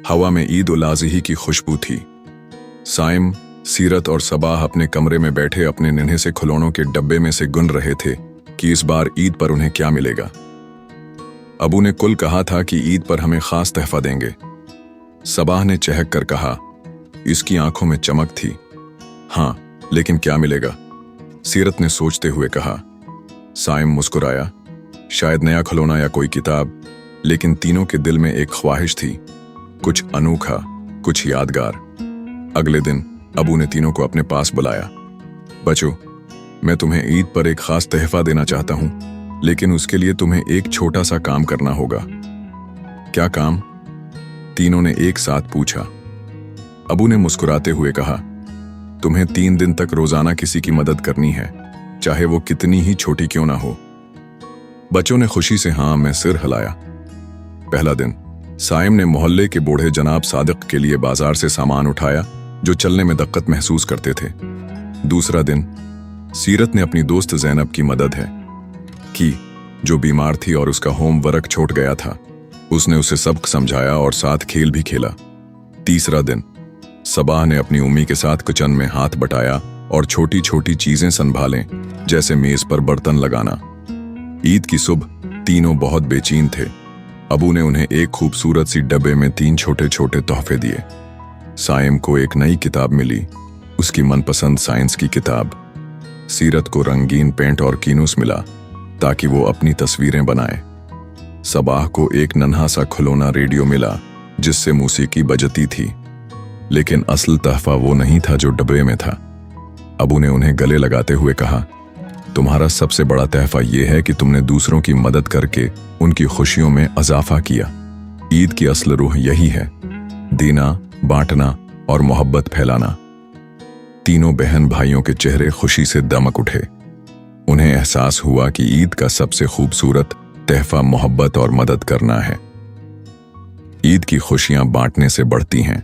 हवा में ईद उल अज़ही की खुशबू थी। साइम, सीरत और सबाह अपने कमरे में बैठे अपने नन्हे से खिलौनों के डब्बे में से गुन रहे थे कि इस बार ईद पर उन्हें क्या मिलेगा। अबू ने कुल कहा था कि ईद पर हमें खास तहफा देंगे। सबाह ने चहक कर कहा। इसकी आंखों में चमक थी। हाँ, लेकिन क्या मिलेगा? सीरत ने सोचते हुए कहा। साइम मुस्कुराया। शायद नया खिलौना या कोई किताब, लेकिन तीनों के दिल में एक ख्वाहिश थी, कुछ अनोखा, कुछ यादगार। अगले दिन अबू ने तीनों को अपने पास बुलाया। बच्चों, मैं तुम्हें ईद पर एक खास तहफा देना चाहता हूं, लेकिन उसके लिए तुम्हें एक छोटा सा काम करना होगा। क्या काम? तीनों ने एक साथ पूछा। अबू ने मुस्कुराते हुए कहा, तुम्हें 3 दिन तक रोजाना किसी की मदद करनी है, चाहे वो कितनी ही छोटी क्यों ना हो। बच्चों ने खुशी से हाँ में सिर हिलाया। पहला दिन साइम ने मोहल्ले के बूढ़े जनाब सादिक के लिए बाजार से सामान उठाया, जो चलने में दिक्कत महसूस करते थे। दूसरा दिन सीरत ने अपनी दोस्त ज़ैनब की मदद की, जो बीमार थी और उसका होमवर्क छूट गया था। उसने उसे सबक समझाया और साथ खेल भी खेला। तीसरा दिन सबाह ने अपनी उम्मी के साथ किचन में हाथ बटाया और छोटी छोटी चीजें संभालें, जैसे मेज पर बर्तन लगाना। ईद की सुबह तीनों बहुत बेचैन थे। अबू ने उन्हें एक खूबसूरत सी डब्बे में 3 छोटे छोटे तोहफे दिए। साइम को एक नई किताब मिली, उसकी मनपसंद साइंस की किताब। सीरत को रंगीन पेंट और कीनूस मिला, ताकि वो अपनी तस्वीरें बनाए। सबाह को एक नन्हा सा खिलौना रेडियो मिला, जिससे मौसीकी बजती थी। लेकिन असल तोहफा वो नहीं था जो डब्बे में था। अबू ने उन्हें गले लगाते हुए कहा, तुम्हारा सबसे बड़ा तोहफा ये है कि तुमने दूसरों की मदद करके उनकी खुशियों में इजाफा किया। ईद की असल रूह यही है, देना, बांटना और मोहब्बत फैलाना। तीनों बहन भाइयों के चेहरे खुशी से दमक उठे। उन्हें एहसास हुआ कि ईद का सबसे खूबसूरत तोहफा मोहब्बत और मदद करना है। ईद की खुशियां बांटने से बढ़ती हैं।